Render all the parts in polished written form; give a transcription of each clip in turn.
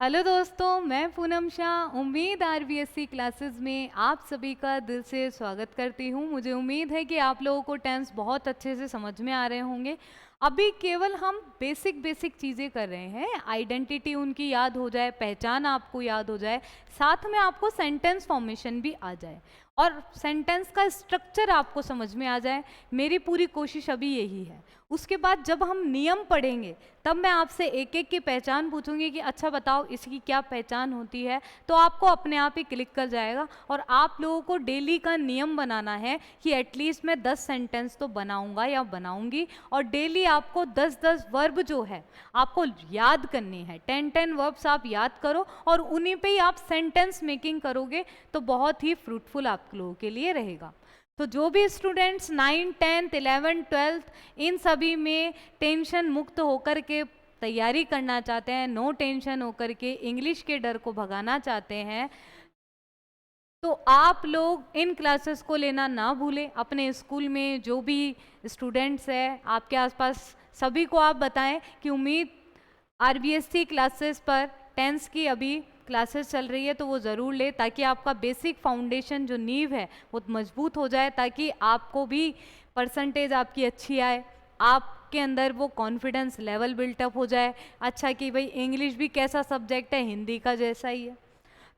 Hello दोस्तों, मैं पूनम शाह। उम्मीद आरबीएससी क्लासेस में आप सभी का दिल से स्वागत करती हूँ। मुझे उम्मीद है कि आप लोगों को टेंस बहुत अच्छे से समझ में आ रहे होंगे। अभी केवल हम बेसिक चीज़ें कर रहे हैं। आइडेंटिटी उनकी याद हो जाए, पहचान आपको याद हो जाए, साथ में आपको सेंटेंस फॉर्मेशन भी आ जाए और सेंटेंस का स्ट्रक्चर आपको समझ में आ जाए। मेरी पूरी कोशिश अभी यही है। उसके बाद जब हम नियम पढ़ेंगे तब मैं आपसे एक एक की पहचान पूछूंगी कि अच्छा बताओ इसकी क्या पहचान होती है, तो आपको अपने आप ही क्लिक कर जाएगा। और आप लोगों को डेली का नियम बनाना है कि एटलीस्ट मैं 10 सेंटेंस तो बनाऊंगा या बनाऊंगी। और डेली आपको 10-10 वर्ब जो है आपको याद करनी है। 10-10 वर्ब्स आप याद करो और उन्हीं पे ही आप सेंटेंस मेकिंग करोगे तो बहुत ही फ्रूटफुल आप लोगों के लिए रहेगा। तो जो भी स्टूडेंट्स 9, 10th, 11th, 12th इन सभी में टेंशन मुक्त होकर के तैयारी करना चाहते हैं, नो टेंशन होकर के इंग्लिश के डर को भगाना चाहते हैं, तो आप लोग इन क्लासेस को लेना ना भूलें। अपने स्कूल में जो भी स्टूडेंट्स हैं आपके आसपास सभी को आप बताएं कि उम्मीद आरबीएससी क्लासेस पर टेंस की अभी क्लासेस चल रही है, तो वो ज़रूर ले ताकि आपका बेसिक फाउंडेशन जो नींव है वो मजबूत हो जाए, ताकि आपको भी परसेंटेज आपकी अच्छी आए, आपके अंदर वो कॉन्फिडेंस लेवल बिल्टअप हो जाए। अच्छा कि भाई इंग्लिश भी कैसा सब्जेक्ट है, हिंदी का जैसा ही है।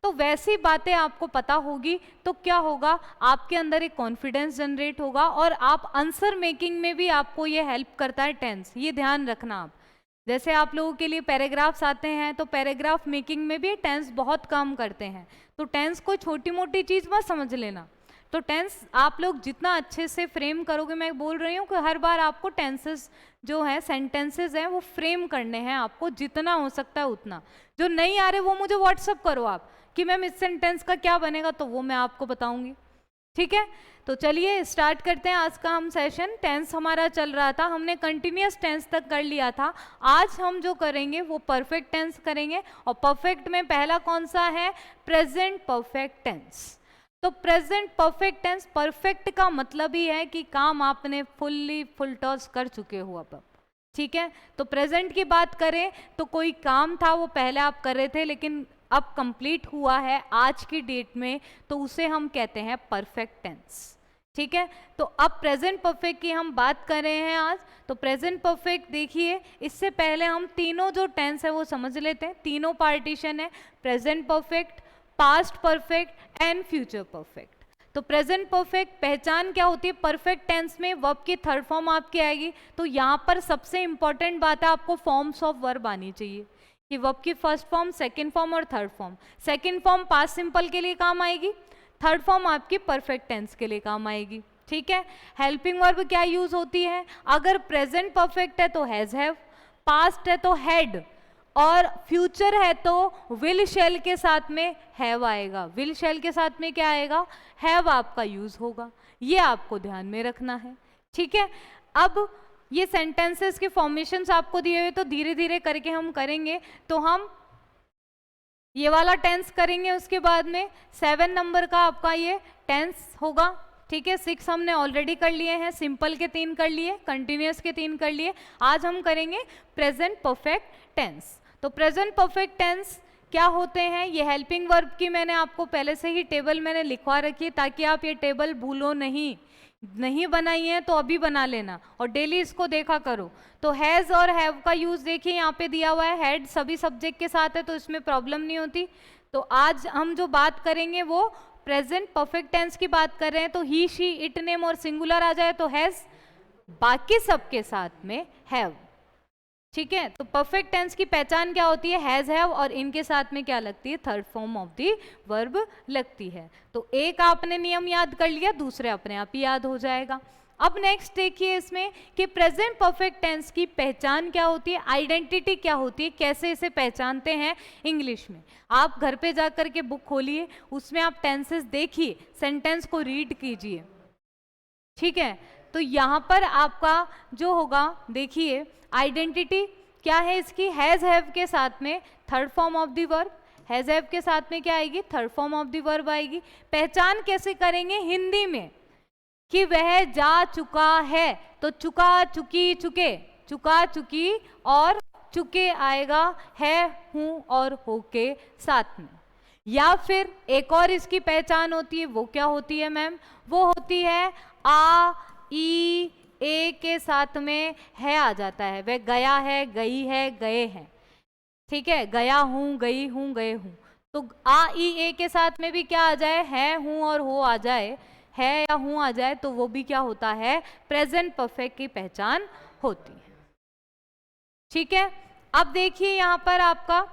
तो वैसी बातें आपको पता होगी तो क्या होगा, आपके अंदर एक कॉन्फिडेंस जनरेट होगा और आप आंसर मेकिंग में भी आपको ये हेल्प करता है टेंस। ये ध्यान रखना आप। जैसे आप लोगों के लिए पैराग्राफ्स आते हैं तो पैराग्राफ मेकिंग में भी टेंस बहुत काम करते हैं। तो टेंस कोई छोटी मोटी चीज़ मत समझ लेना। तो टेंस आप लोग जितना अच्छे से फ्रेम करोगे, मैं बोल रही हूँ कि हर बार आपको टेंसेस जो है, सेंटेंसेस हैं, वो फ्रेम करने हैं आपको जितना हो सकता है उतना। जो नहीं आ रहे वो मुझे व्हाट्सअप करो आप कि मैम इस सेंटेंस का क्या बनेगा, तो वो मैं आपको बताऊंगी। ठीक है, तो चलिए स्टार्ट करते हैं आज का हम सेशन। टेंस हमारा चल रहा था, हमने कंटिन्यूअस टेंस तक कर लिया था। आज हम जो करेंगे वो परफेक्ट टेंस करेंगे। और परफेक्ट में पहला कौन सा है? Present perfect tense. तो प्रेजेंट परफेक्ट टेंस, परफेक्ट का मतलब ही है कि काम आपने फुल टॉस कर चुके हो अब। ठीक है, तो प्रेजेंट की बात करें तो कोई काम था वो पहले आप कर रहे थे लेकिन अब कंप्लीट हुआ है आज की डेट में, तो उसे हम कहते हैं परफेक्ट टेंस। ठीक है, तो अब प्रेजेंट परफेक्ट की हम बात कर रहे हैं आज। तो प्रेजेंट परफेक्ट देखिए, इससे पहले हम तीनों जो टेंस है वो समझ लेते हैं। तीनों पार्टीशन है, present perfect, past perfect and future perfect. तो प्रेजेंट परफेक्ट पहचान क्या होती है? परफेक्ट टेंस में वर्ब की थर्ड फॉर्म आपकी आएगी। तो यहाँ पर सबसे इंपॉर्टेंट बात है, आपको फॉर्म्स ऑफ वर्ब आनी चाहिए कि वर्ब की फर्स्ट फॉर्म, सेकंड फॉर्म और third form. Second form past simple के लिए काम आएगी, थर्ड फॉर्म आपकी परफेक्ट टेंस के लिए काम आएगी। ठीक है, हेल्पिंग वर्ब क्या यूज होती है? अगर प्रेजेंट परफेक्ट है तो हैज हैव, पास्ट है तो हैड, और फ्यूचर है तो विल शैल के साथ में हैव आएगा। विल शैल के साथ में क्या आएगा? हैव आपका यूज होगा। ये आपको ध्यान में रखना है। ठीक है, अब ये सेंटेंसेस के फॉर्मेशंस आपको दिए हुए, तो धीरे धीरे करके हम करेंगे। तो हम ये वाला टेंस करेंगे, उसके बाद में 7 नंबर का आपका ये टेंस होगा। ठीक है, 6 हमने ऑलरेडी कर लिए हैं, सिंपल के 3 कर लिए, कंटिन्यूअस के 3 कर लिए। आज हम करेंगे प्रेजेंट परफेक्ट टेंस। तो प्रेजेंट परफेक्ट टेंस क्या होते हैं? ये हेल्पिंग वर्ब की मैंने आपको पहले से ही टेबल मैंने लिखवा रखी है ताकि आप ये टेबल भूलो नहीं बनाई है तो अभी बना लेना और डेली इसको देखा करो। तो हैज और हैव का यूज देखिए यहाँ पे दिया हुआ है, हैड सभी सब्जेक्ट के साथ है तो इसमें प्रॉब्लम नहीं होती। तो आज हम जो बात करेंगे वो प्रेजेंट परफेक्ट टेंस की बात कर रहे हैं। तो ही, शी, इट, नेम और सिंगुलर आ जाए तो हैज, बाकी सबके साथ में हैव। ठीक है, तो परफेक्ट टेंस की पहचान क्या होती है? हैज, हैव और इनके साथ में क्या लगती है? Third form of the verb लगती है। तो एक आपने नियम याद कर लिया, दूसरे अपने आप ही याद हो जाएगा। अब नेक्स्ट देखिए इसमें कि प्रेजेंट परफेक्ट टेंस की पहचान क्या होती है, आइडेंटिटी क्या होती है, कैसे इसे पहचानते हैं इंग्लिश में। आप घर पे जा करके बुक खोलिए, उसमें आप टेंसेस देखिए, सेंटेंस को रीड कीजिए। ठीक है, तो यहाँ पर आपका जो होगा, देखिए आइडेंटिटी क्या है इसकी? हैज हैव के साथ में third form of the verb, has have के साथ में क्या आएगी? Third form of the verb आएगी। पहचान कैसे करेंगे हिंदी में कि वह जा चुका है, तो चुका, चुकी, चुके, चुका, चुकी और चुके आएगा है, हूँ और हो के साथ में। या फिर एक और इसकी पहचान होती है, वो क्या होती है मैम? वो होती है आ, ई, ए के साथ में है आ जाता है। वह गया है, गई है, गए हैं, ठीक है, गया हूँ, गई हूँ, गए हूँ। तो आ, ई, ए के साथ में भी क्या आ जाए? है, हूँ और हो आ जाए, है या हूँ आ जाए, तो वो भी क्या होता है? प्रेजेंट परफेक्ट की पहचान होती है। ठीक है, अब देखिए यहां पर आपका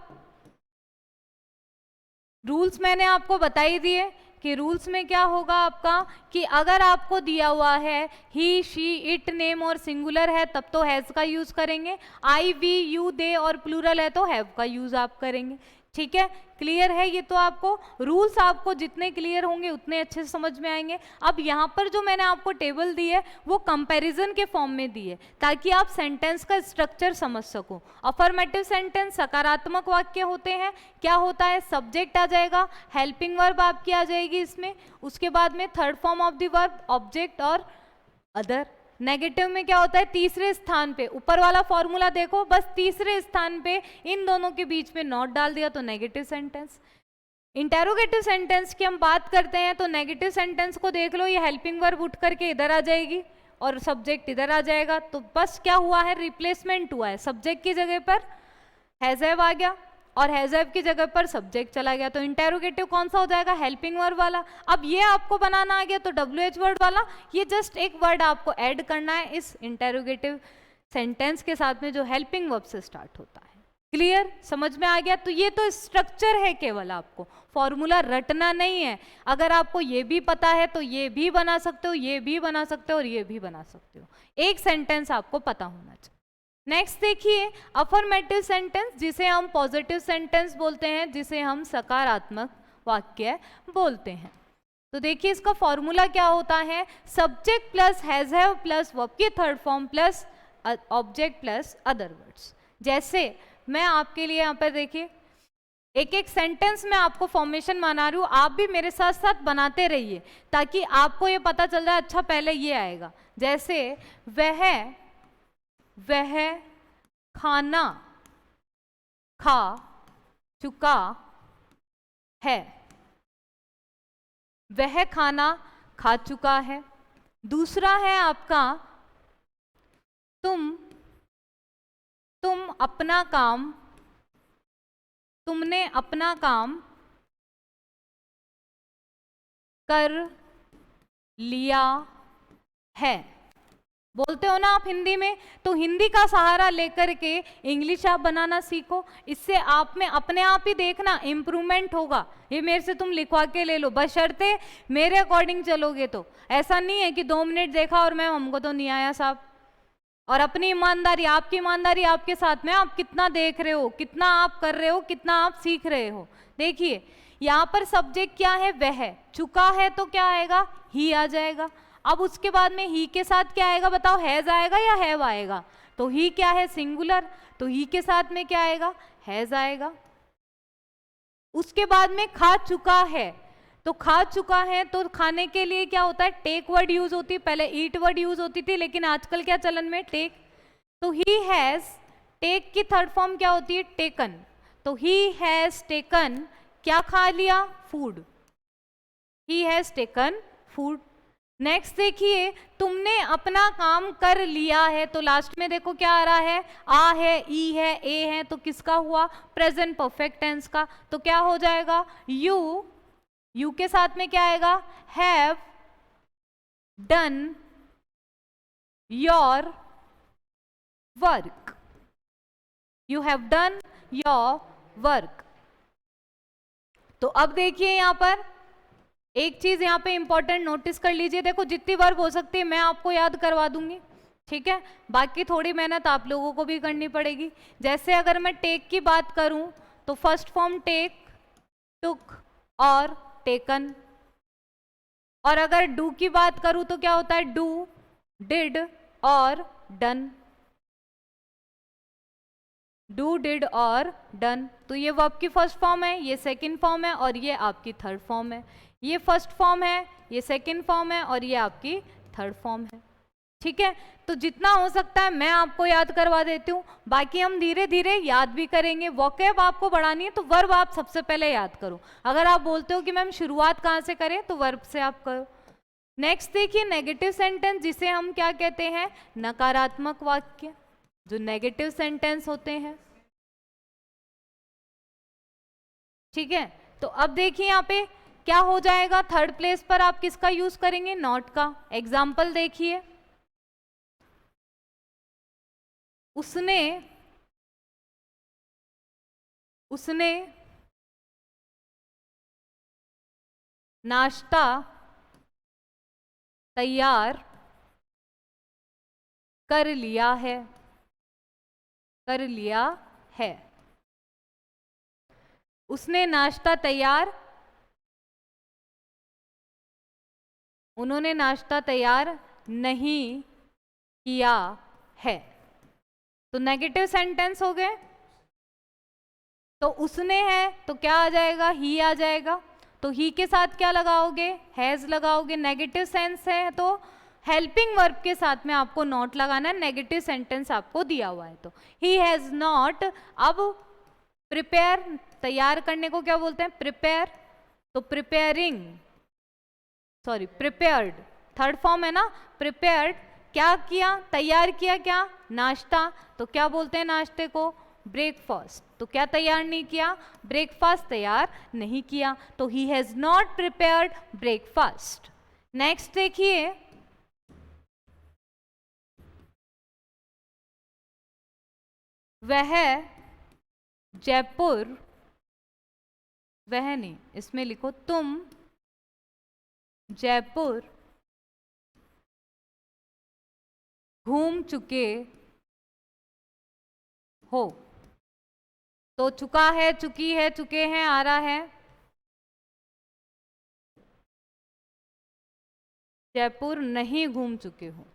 रूल्स मैंने आपको बता ही दिए कि रूल्स में क्या होगा आपका कि अगर आपको दिया हुआ है ही, शी, इट, नेम और सिंगुलर है तब तो हैज का यूज करेंगे, आई, वी, यू, दे और प्लूरल है तो हैव का यूज आप करेंगे। ठीक है, क्लियर है? ये तो आपको रूल्स आपको जितने क्लियर होंगे उतने अच्छे से समझ में आएंगे। अब यहाँ पर जो मैंने आपको टेबल दी है वो कंपैरिजन के फॉर्म में दी है ताकि आप सेंटेंस का स्ट्रक्चर समझ सको। अफर्मेटिव सेंटेंस सकारात्मक वाक्य होते हैं। क्या होता है? सब्जेक्ट आ जाएगा, हेल्पिंग वर्ब आपकी आ जाएगी इसमें, उसके बाद में third form of the verb object और अदर। नेगेटिव में क्या होता है? तीसरे स्थान पे, ऊपर वाला फॉर्मूला देखो, बस तीसरे स्थान पे इन दोनों के बीच में नॉट डाल दिया तो नेगेटिव सेंटेंस। इंटेरोगेटिव सेंटेंस की हम बात करते हैं तो नेगेटिव सेंटेंस को देख लो, ये हेल्पिंग वर्ब उठ करके इधर आ जाएगी और सब्जेक्ट इधर आ जाएगा, तो बस क्या हुआ है? रिप्लेसमेंट हुआ है, सब्जेक्ट की जगह पर हैज हैव आ गया और हैज हैव की जगह पर सब्जेक्ट चला गया, तो इंटेरोगेटिव कौन सा हो जाएगा? हेल्पिंग वर्ब वाला। अब ये आपको बनाना आ गया तो WH वर्ड वाला, ये जस्ट एक वर्ड आपको ऐड करना है इस इंटेरोगेटिव सेंटेंस के साथ में जो हेल्पिंग वर्ब से स्टार्ट होता है। क्लियर? समझ में आ गया? तो ये तो स्ट्रक्चर है, केवल आपको फॉर्मूला रटना नहीं है। अगर आपको ये भी पता है तो ये भी बना सकते हो, ये भी बना सकते हो और ये भी बना सकते हो। एक सेंटेंस आपको पता होना चाहिए। नेक्स्ट देखिए, अफर्मेटिव सेंटेंस जिसे हम पॉजिटिव सेंटेंस बोलते हैं, जिसे हम सकारात्मक वाक्य बोलते हैं। तो देखिए इसका फॉर्मूला क्या होता है? Subject plus has have plus verb की third form plus object plus other words. जैसे मैं आपके लिए यहाँ पर देखिए एक एक सेंटेंस में आपको फॉर्मेशन बना रही हूँ, आप भी मेरे साथ साथ बनाते रहिए ताकि आपको ये पता चल जाए अच्छा पहले ये आएगा। जैसे वह खाना खा चुका है, वह खाना खा चुका है। दूसरा है आपका तुमने अपना काम कर लिया है। बोलते हो ना आप हिंदी में, तो हिंदी का सहारा लेकर के इंग्लिश आप बनाना सीखो। इससे आप में अपने आप ही देखना इम्प्रूवमेंट होगा। ये मेरे से तुम लिखवा के ले लो, बशर्ते मेरे अकॉर्डिंग चलोगे तो। ऐसा नहीं है कि 2 मिनट देखा और मैम हमको तो नहीं आया साहब। और अपनी ईमानदारी, आपकी ईमानदारी आपके साथ में, आप कितना देख रहे हो, कितना आप कर रहे हो, कितना आप सीख रहे हो। देखिए यहाँ पर सब्जेक्ट क्या है? वह चुका है तो क्या आएगा? ही आ जाएगा। अब उसके बाद में ही के साथ क्या आएगा बताओ? हैज आएगा या हैव आएगा? तो ही क्या है? सिंगुलर, तो ही के साथ में क्या आएगा? हैज आएगा। उसके बाद में खा चुका है, तो खा चुका है तो खाने के लिए क्या होता है? टेक वर्ड यूज होती है, पहले ईट वर्ड यूज होती थी लेकिन आजकल क्या चलन में? टेक। तो ही हैज, टेक की थर्ड फॉर्म क्या होती है? टेकन। तो ही हैज टेकन, क्या खा लिया? Food. He has taken food. Next देखिए, तुमने अपना काम कर लिया है, तो लास्ट में देखो क्या आ रहा है? आ है, ई है, ए है, तो किसका हुआ? प्रेजेंट परफेक्ट टेंस का। तो क्या हो जाएगा? यू के साथ में क्या आएगा? Have done your work. You have done your work. तो अब देखिए यहां पर एक चीज यहाँ पे इंपॉर्टेंट नोटिस कर लीजिए। देखो जितनी वर्ब हो सकती है मैं आपको याद करवा दूंगी, ठीक है, बाकी थोड़ी मेहनत आप लोगों को भी करनी पड़ेगी। जैसे अगर मैं टेक की बात करूं तो फर्स्ट फॉर्म टेक, टुक और टेकन। और अगर डू की बात करूं तो क्या होता है? डू, डिड और डन। डू, डिड और डन। तो ये वर्ब की फर्स्ट फॉर्म है, ये सेकंड फॉर्म है और ये आपकी थर्ड फॉर्म है। ये फर्स्ट फॉर्म है, ये सेकंड फॉर्म है और ये आपकी थर्ड फॉर्म है। ठीक है, तो जितना हो सकता है मैं आपको याद करवा देती हूँ, बाकी हम धीरे धीरे याद भी करेंगे। वोकैब आपको बढ़ानी है तो वर्ब आप सबसे पहले याद करो। अगर आप बोलते हो कि मैम शुरुआत कहाँ से करें, तो वर्ब से आप करो। नेक्स्ट देखिए नेगेटिव सेंटेंस, जिसे हम क्या कहते हैं, नकारात्मक वाक्य, जो नेगेटिव सेंटेंस होते हैं। ठीक है, तो अब देखिए यहाँ पे क्या हो जाएगा, थर्ड प्लेस पर आप किसका यूज करेंगे, नॉट का। एग्जाम्पल देखिए, उसने उसने नाश्ता तैयार कर लिया है, कर लिया है। उसने नाश्ता तैयार, उन्होंने नाश्ता तैयार नहीं किया है। तो नेगेटिव सेंटेंस हो गए। तो उसने है तो क्या आ जाएगा, ही आ जाएगा। तो ही के साथ क्या लगाओगे, हैज लगाओगे। नेगेटिव सेंस है तो हेल्पिंग वर्ब के साथ में आपको नॉट लगाना है, नेगेटिव सेंटेंस आपको दिया हुआ है तो। He has not. अब प्रिपेयर, तैयार करने को क्या बोलते हैं, प्रिपेयर। तो preparing, sorry prepared, third form है ना, प्रिपेयर्ड। क्या किया, तैयार किया क्या, नाश्ता। तो क्या बोलते हैं नाश्ते को, ब्रेकफास्ट। तो क्या तैयार नहीं किया, ब्रेकफास्ट तैयार नहीं किया। तो he has not prepared breakfast. Next देखिए, वह जयपुर, वह नहीं, इसमें लिखो तुम जयपुर घूम चुके हो। तो चुका है, चुकी है, चुके हैं आ रहा है। जयपुर नहीं घूम चुके हो,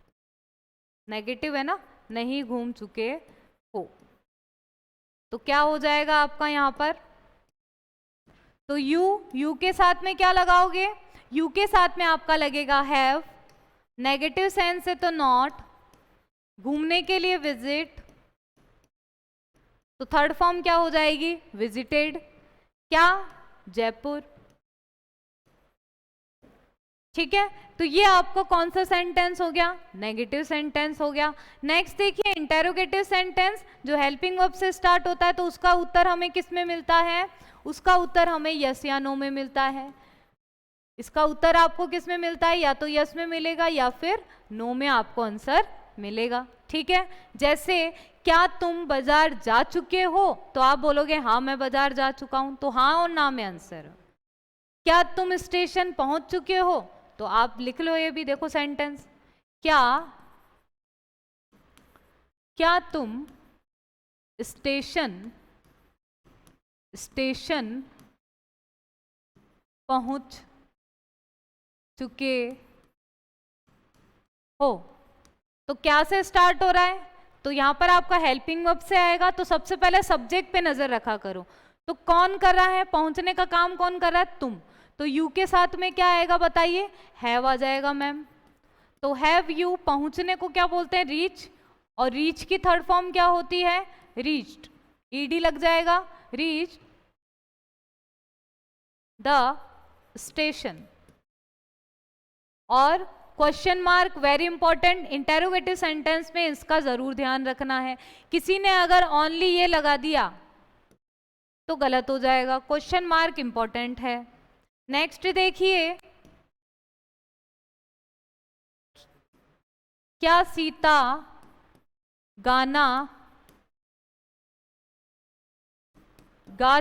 नेगेटिव है ना, नहीं घूम चुके हो। तो क्या हो जाएगा आपका यहां पर, तो यू के साथ में क्या लगाओगे, यू के साथ में आपका लगेगा हैव। नेगेटिव सेंस है तो नॉट। घूमने के लिए विजिट, तो थर्ड फॉर्म क्या हो जाएगी, विजिटेड। क्या, जयपुर। ठीक है, तो ये आपका कौन सा सेंटेंस हो गया, नेगेटिव सेंटेंस हो गया। नेक्स्ट देखिए इंटेरोगेटिव सेंटेंस, जो हेल्पिंग वर्ब से स्टार्ट होता है, तो उसका उत्तर हमें किस में मिलता है, उसका उत्तर हमें यस या नो में मिलता है। इसका उत्तर आपको किस में मिलता है, या तो यस में मिलेगा या फिर नो में आपको आंसर मिलेगा। ठीक है, जैसे क्या तुम बाजार जा चुके हो, तो आप बोलोगे हाँ मैं बाजार जा चुका हूं, तो हाँ और ना में आंसर। क्या तुम स्टेशन पहुंच चुके हो, तो आप लिख लो ये भी, देखो सेंटेंस, क्या तुम स्टेशन पहुंच चुके हो। तो क्या से स्टार्ट हो रहा है, तो यहां पर आपका हेल्पिंग वर्ब से आएगा। तो सबसे पहले सब्जेक्ट पे नजर रखा करो, तो कौन कर रहा है, पहुंचने का काम कौन कर रहा है, तुम। तो यू के साथ में क्या आएगा बताइए, हैव आ जाएगा मैम। तो हैव यू, पहुंचने को क्या बोलते हैं, रीच। और रीच की थर्ड फॉर्म क्या होती है, रीच्ड। ईडी लग जाएगा, रीच द स्टेशन। और question mark very important, interrogative sentence में इसका जरूर ध्यान रखना है। किसी ने अगर ओनली ये लगा दिया तो गलत हो जाएगा, क्वेश्चन मार्क इंपॉर्टेंट है। नेक्स्ट देखिए, क्या सीता गाना गा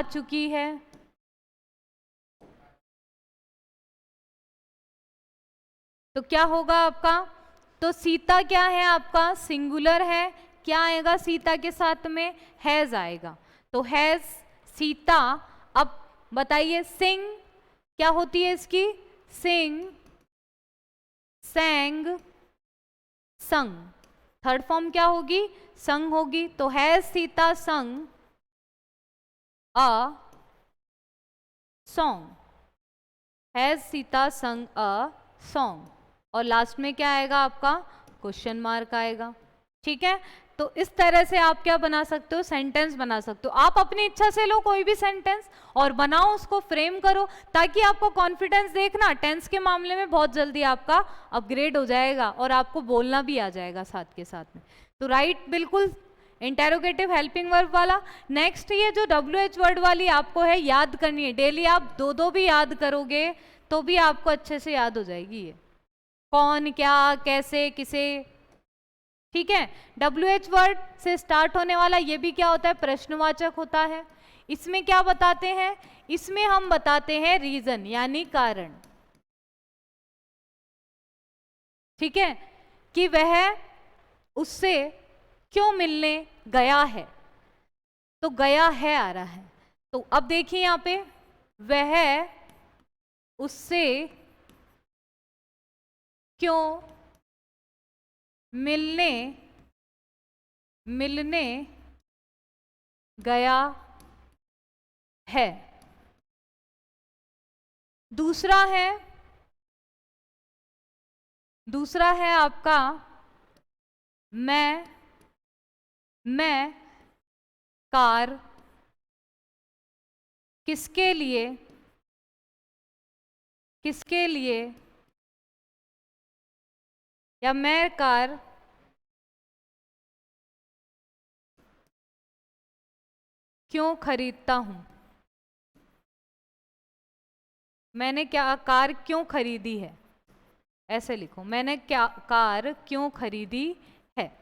चुकी है। तो क्या होगा आपका, तो सीता क्या है आपका, सिंगुलर है। क्या आएगा सीता के साथ में, हैज आएगा। तो हैज सीता। अब बताइए सिंग क्या होती है इसकी, सिंग, सैंग, संग। थर्ड फॉर्म क्या होगी, संग होगी। तो हैज सीता संग अ सॉन्ग, हैज सीता संग अ सॉन्ग। और लास्ट में क्या आएगा आपका, क्वेश्चन मार्क आएगा। ठीक है, तो इस तरह से आप क्या बना सकते हो, सेंटेंस बना सकते हो। आप अपनी इच्छा से लो कोई भी सेंटेंस और बनाओ, उसको फ्रेम करो, ताकि आपको कॉन्फिडेंस देखना टेंस के मामले में बहुत जल्दी आपका अपग्रेड हो जाएगा और आपको बोलना भी आ जाएगा साथ के साथ में। तो राइट, बिल्कुल इंटेरोगेटिव हेल्पिंग वर्ब वाला। नेक्स्ट ये जो WH वर्ड वाली आपको है याद करनी है, डेली आप दो दो भी याद करोगे तो भी आपको अच्छे से याद हो जाएगी ये, कौन, क्या, कैसे, किसे। ठीक है, WH वर्ड से स्टार्ट होने वाला ये भी क्या होता है, प्रश्नवाचक होता है। इसमें क्या बताते हैं, इसमें हम बताते हैं रीजन यानी कारण। ठीक है, कि वह उससे क्यों मिलने गया है, तो गया है आ रहा है। तो अब देखिए यहां पे, वह उससे क्यों मिलने गया है। दूसरा है आपका मैं कार किसके लिए या मैं कार क्यों खरीदता हूं, मैंने क्या कार क्यों खरीदी है, ऐसे लिखो, मैंने क्या कार क्यों खरीदी है।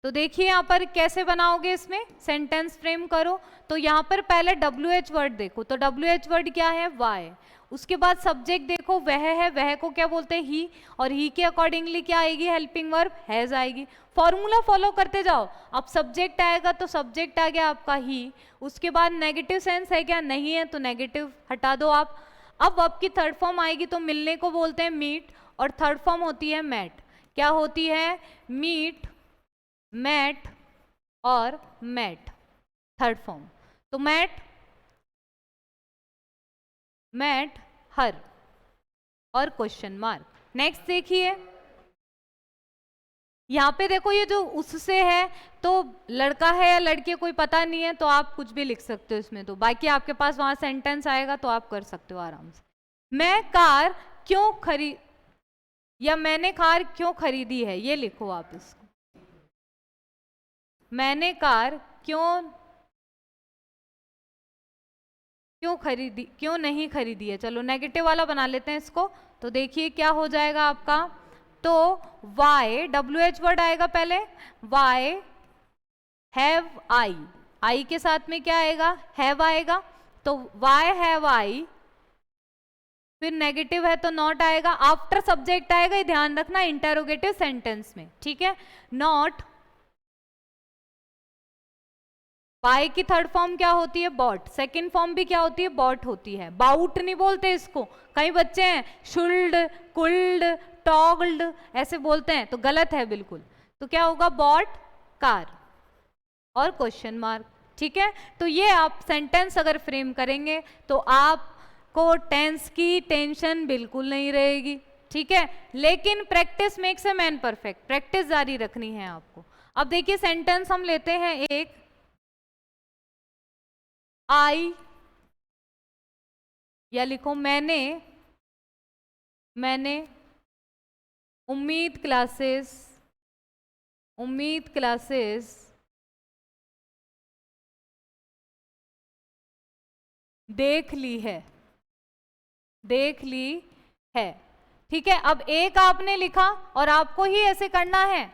तो देखिए यहां पर कैसे बनाओगे, इसमें सेंटेंस फ्रेम करो। तो यहां पर पहले WH वर्ड देखो, तो WH वर्ड क्या है, वाई। उसके बाद सब्जेक्ट देखो, वह है, वह को क्या बोलते हैं, ही, और ही के अकॉर्डिंगली क्या आएगी, हेल्पिंग वर्ब हैज आएगी। फॉर्मूला फॉलो करते जाओ, अब सब्जेक्ट आएगा तो सब्जेक्ट आ गया आपका ही, उसके बाद नेगेटिव सेंस है क्या, नहीं है, तो नेगेटिव हटा दो आप। अब वर्ब की थर्ड फॉर्म आएगी, तो मिलने को बोलते हैं मीट, और थर्ड फॉर्म होती है मैट। क्या होती है, मीट, मैट और मैट, थर्ड फॉर्म। तो मैट हर और क्वेश्चन मार्क। नेक्स्ट देखिए, यहां पे देखो ये जो उससे है, तो लड़का है या लड़की कोई पता नहीं है, तो आप कुछ भी लिख सकते हो इसमें, तो बाकी आपके पास वहां सेंटेंस आएगा तो आप कर सकते हो आराम से। मैं कार क्यों खरीद, या मैंने कार क्यों खरीदी है, ये लिखो आप इसको, मैंने कार क्यों नहीं खरीदी है। चलो नेगेटिव वाला बना लेते हैं इसको। तो देखिए क्या हो जाएगा आपका, तो वाई, WH वर्ड आएगा पहले, वाई हैव आई के साथ में क्या आएगा, हैव आएगा, तो वाई हैव आई, फिर नेगेटिव है तो नॉट आएगा, आफ्टर सब्जेक्ट आएगा, ये ध्यान रखना इंटेरोगेटिव सेंटेंस में। ठीक है, नॉट, बाय की थर्ड फॉर्म क्या होती है, बॉट, सेकंड फॉर्म भी क्या होती है, बॉट होती है। बाउट नहीं बोलते इसको, कई बच्चे हैं शुल्ड, कुल्ड, टॉगल्ड ऐसे बोलते हैं, तो गलत है बिल्कुल। तो क्या होगा, बॉट कार और क्वेश्चन मार्क। ठीक है, तो ये आप सेंटेंस अगर फ्रेम करेंगे तो आपको टेंस की टेंशन बिल्कुल नहीं रहेगी। ठीक है, लेकिन practice makes a man perfect, practice जारी रखनी है आपको। अब देखिए सेंटेंस हम लेते हैं एक, आई, या लिखो मैंने उम्मीद क्लासेस देख ली है। ठीक है, अब एक आपने लिखा और आपको ही ऐसे करना है,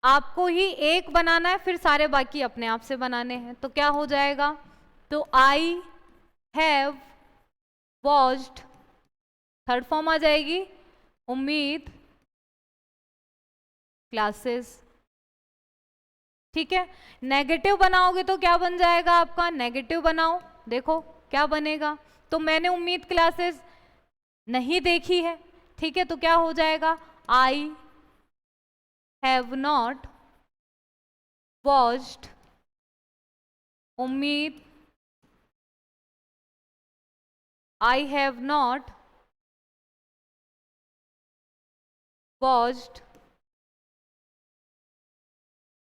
आपको ही एक बनाना है, फिर सारे बाकी अपने आप से बनाने हैं। तो क्या हो जाएगा, तो I have watched, third form आ जाएगी, उम्मीद क्लासेस। ठीक है, नेगेटिव बनाओगे तो क्या बन जाएगा आपका, नेगेटिव बनाओ, देखो क्या बनेगा, तो मैंने उम्मीद क्लासेस नहीं देखी है। ठीक है, तो क्या हो जाएगा, आई हैव नॉट वॉच्ड उम्मीद, आई हैव नॉट वॉच्ड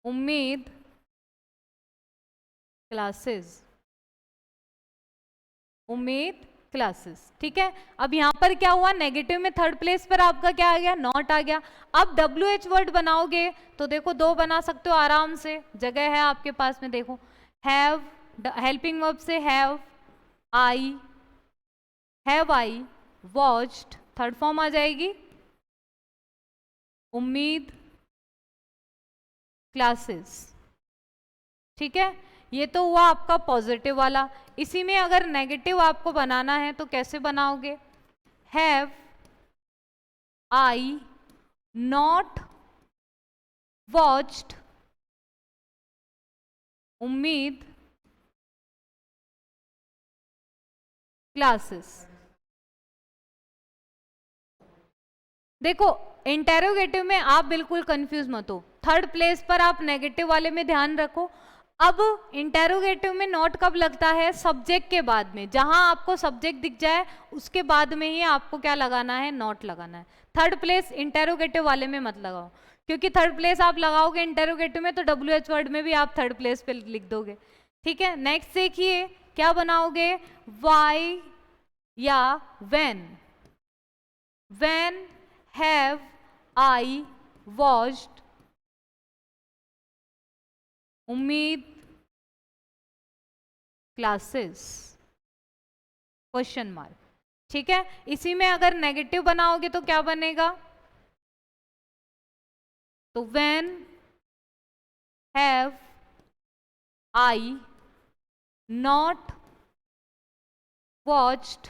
उम्मीद क्लासेस, उम्मीद क्लासेस। ठीक है, अब यहां पर क्या हुआ, नेगेटिव में थर्ड प्लेस पर आपका क्या आ गया, नॉट आ गया। अब WH वर्ड बनाओगे तो देखो दो बना सकते हो आराम से, जगह है आपके पास में। देखो हैव, हेल्पिंग वर्ब से have I, watched, third form आ जाएगी उम्मीद क्लासेस। ठीक है, ये तो हुआ आपका पॉजिटिव वाला। इसी में अगर नेगेटिव आपको बनाना है तो कैसे बनाओगे, हैव आई नॉट वॉच्ड उम्मीद क्लासेस। देखो इंटेरोगेटिव में आप बिल्कुल कंफ्यूज मत हो, थर्ड प्लेस पर आप नेगेटिव वाले में ध्यान रखो। अब इंटेरोगेटिव में नॉट कब लगता है, सब्जेक्ट के बाद में, जहां आपको सब्जेक्ट दिख जाए उसके बाद में ही आपको क्या लगाना है, नॉट लगाना है। थर्ड प्लेस इंटेरोगेटिव वाले में मत लगाओ, क्योंकि थर्ड प्लेस आप लगाओगे इंटेरोगेटिव में तो WH वर्ड में भी आप थर्ड प्लेस पे लिख दोगे। ठीक है, नेक्स्ट देखिए क्या बनाओगे, वाई या when, when have I watched उम्मीद क्लासेस, क्वेश्चन मार्क। ठीक है, इसी में अगर नेगेटिव बनाओगे तो क्या बनेगा, तो when have I not watched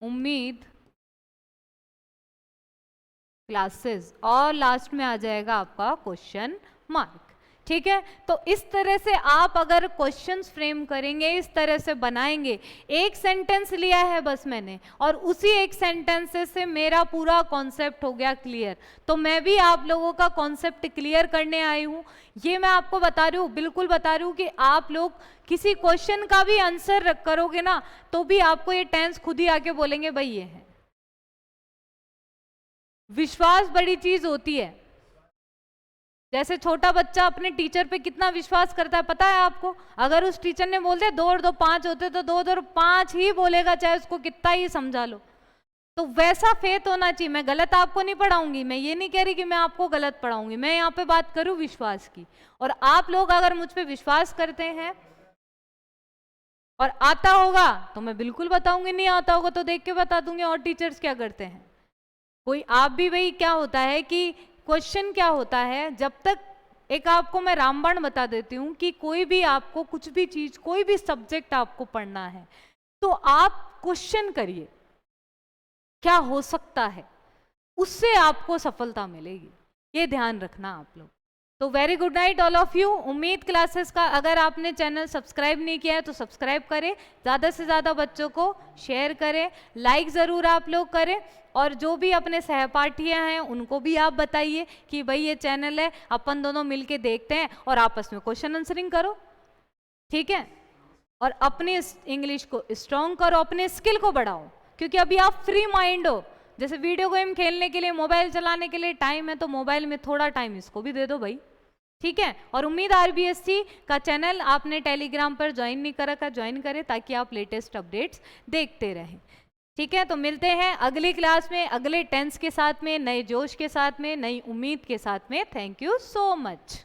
उम्मीद क्लासेस, और लास्ट में आ जाएगा आपका क्वेश्चन मार्क। ठीक है, तो इस तरह से आप अगर क्वेश्चंस फ्रेम करेंगे, इस तरह से बनाएंगे, एक सेंटेंस लिया है बस मैंने और उसी एक सेंटेंस से मेरा पूरा कॉन्सेप्ट हो गया क्लियर। तो मैं भी आप लोगों का कॉन्सेप्ट क्लियर करने आई हूं, ये मैं आपको बता रही हूँ, बिल्कुल बता रही हूँ कि आप लोग किसी क्वेश्चन का भी आंसर करोगे ना तो भी आपको ये टेंस खुद ही आके बोलेंगे भाई ये है। विश्वास बड़ी चीज होती है, जैसे छोटा बच्चा अपने टीचर पे कितना विश्वास करता है पता है आपको, अगर उस टीचर ने बोल दिया 2 और 2 5 होते तो 2 और 5 ही बोलेगा, चाहे उसको कितना ही समझा लो। तो वैसा फेथ होना चाहिए। मैं गलत आपको नहीं पढ़ाऊंगी, मैं ये नहीं कह रही कि मैं आपको गलत पढ़ाऊंगी, मैं यहाँ पे बात करूँ विश्वास की। और आप लोग अगर मुझ पे विश्वास करते हैं और आता होगा तो मैं बिल्कुल बताऊंगी, नहीं आता होगा तो देख के बता दूंगी और टीचर्स क्या करते हैं। कोई आप भी वही, क्या होता है कि क्वेश्चन क्या होता है, जब तक एक आपको मैं रामबाण बता देती हूँ कि कोई भी आपको कुछ भी चीज, कोई भी सब्जेक्ट आपको पढ़ना है तो आप क्वेश्चन करिए क्या हो सकता है, उससे आपको सफलता मिलेगी, ये ध्यान रखना आप लोग। तो very good night all of you. उम्मीद क्लासेस का अगर आपने चैनल सब्सक्राइब नहीं किया है तो सब्सक्राइब करें, ज़्यादा से ज़्यादा बच्चों को शेयर करें, लाइक ज़रूर आप लोग करें, और जो भी अपने सहपाठियाँ हैं उनको भी आप बताइए कि भाई ये चैनल है, अपन दोनों मिलके देखते हैं और आपस में क्वेश्चन आंसरिंग करो। ठीक है, और अपने इंग्लिश को स्ट्रॉन्ग करो, अपने स्किल को बढ़ाओ, क्योंकि अभी आप फ्री माइंड हो। जैसे वीडियो गेम खेलने के लिए, मोबाइल चलाने के लिए टाइम है तो मोबाइल में थोड़ा टाइम इसको भी दे दो भाई। ठीक है, और उम्मीद RBSC का चैनल आपने टेलीग्राम पर ज्वाइन नहीं कर रखा, ज्वाइन करें ताकि आप लेटेस्ट अपडेट्स देखते रहें। ठीक है, तो मिलते हैं अगली क्लास में, अगले टेंस के साथ में, नए जोश के साथ में, नई उम्मीद के साथ में। Thank you so much.